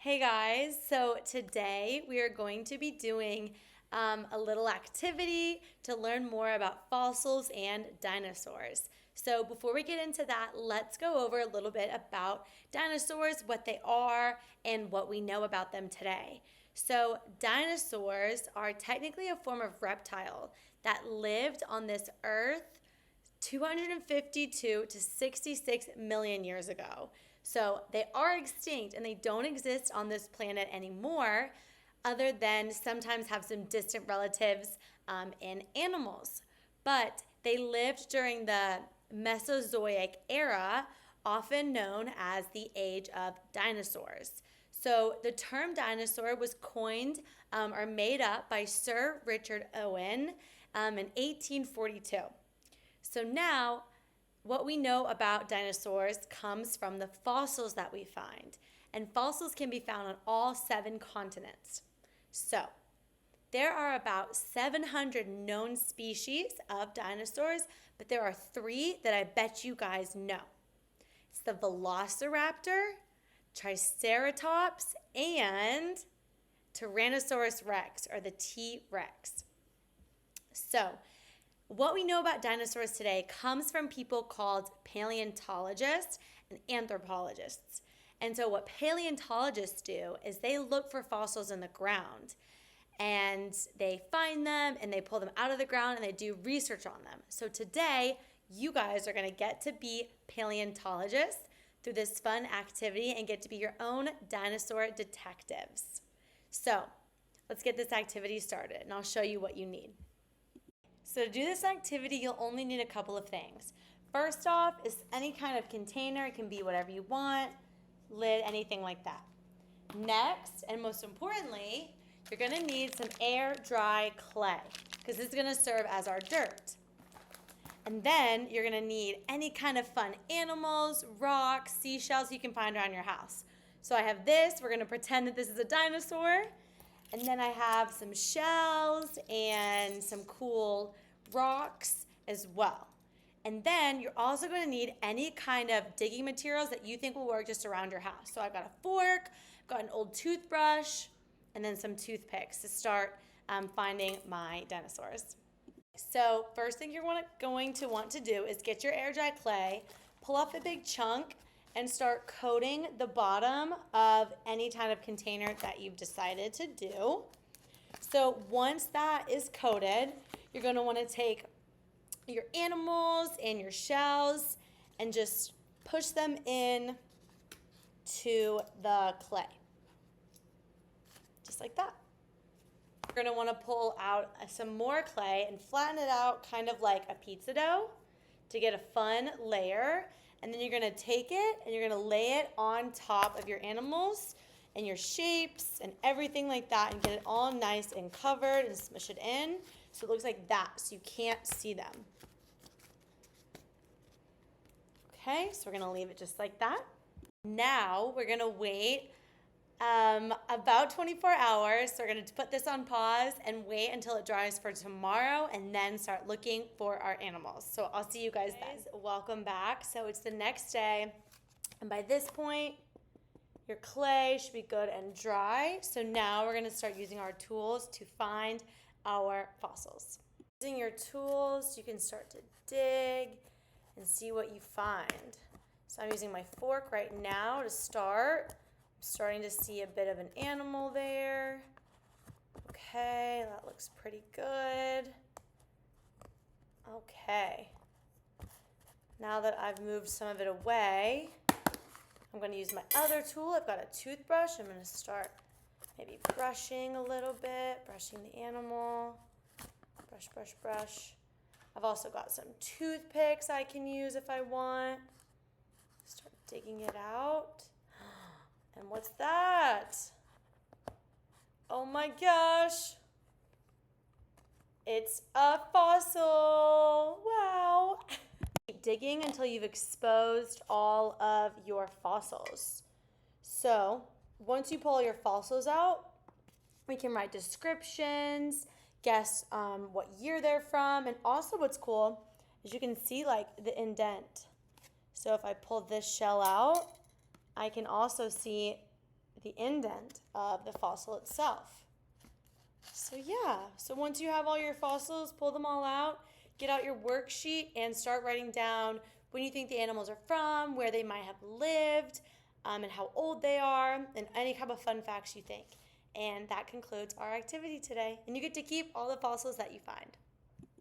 Hey guys, so today we are going to be doing a little activity to learn more about fossils and dinosaurs. So before we get into that, let's go over a little bit about dinosaurs, what they are, and what we know about them today. So dinosaurs are technically a form of reptile that lived on this earth 252 to 66 million years ago. So they are extinct and they don't exist on this planet anymore, other than sometimes have some distant relatives in animals. But they lived during the Mesozoic era, often known as the age of dinosaurs. So the term dinosaur was coined or made up by Sir Richard Owen in 1842. So now, what we know about dinosaurs comes from the fossils that we find. And fossils can be found on all 7 continents. So, there are about 700 known species of dinosaurs, but there are 3 that I bet you guys know. It's the Velociraptor, Triceratops, and Tyrannosaurus Rex, or the T-Rex. So, what we know about dinosaurs today comes from people called paleontologists and anthropologists. And so what paleontologists do is they look for fossils in the ground and they find them and they pull them out of the ground and they do research on them. So today, you guys are going to get to be paleontologists through this fun activity and get to be your own dinosaur detectives. So let's get this activity started and I'll show you what you need. So to do this activity, you'll only need a couple of things. First off is any kind of container. It can be whatever you want, lid, anything like that. Next, and most importantly, you're going to need some air dry clay because this is going to serve as our dirt. And then you're going to need any kind of fun animals, rocks, seashells you can find around your house. So I have this. We're going to pretend that this is a dinosaur. And then I have some shells and some cool rocks as well. And then you're also going to need any kind of digging materials that you think will work just around your house. So I've got a fork, I've got an old toothbrush, and then some toothpicks to start finding my dinosaurs. So first thing you're going to want to do is get your air dry clay, pull off a big chunk, and start coating the bottom of any kind of container that you've decided to do. So once that is coated, you're going to want to take your animals and your shells and just push them in to the clay. Just like that. You're going to want to pull out some more clay and flatten it out kind of like a pizza dough to get a fun layer. And then you're going to take it and you're going to lay it on top of your animals and your shapes and everything like that and get it all nice and covered and smush it in so it looks like that so you can't see them. Okay, so we're going to leave it just like that. Now we're going to wait about 24 hours. So we're going to put this on pause and wait until it dries for tomorrow and then start looking for our animals. So I'll see you guys then. Welcome back. So it's the next day. And by this point, your clay should be good and dry. So now we're going to start using our tools to find our fossils. Using your tools, you can start to dig and see what you find. So I'm using my fork right now to start. Starting to see a bit of an animal there. Okay, that looks pretty good. Okay. Now that I've moved some of it away, I'm going to use my other tool. I've got a toothbrush. I'm going to start maybe brushing a little bit, brushing the animal. Brush, brush, brush. I've also got some toothpicks I can use if I want. Start digging it out. And what's that? Oh my gosh. It's a fossil. Wow. Keep digging until you've exposed all of your fossils. So once you pull your fossils out, we can write descriptions, guess what year they're from, and also what's cool is you can see like the indent. So if I pull this shell out, I can also see the indent of the fossil itself. So yeah, so once you have all your fossils, pull them all out, get out your worksheet and start writing down when you think the animals are from, where they might have lived, and how old they are, and any kind of fun facts you think. And that concludes our activity today. And you get to keep all the fossils that you find.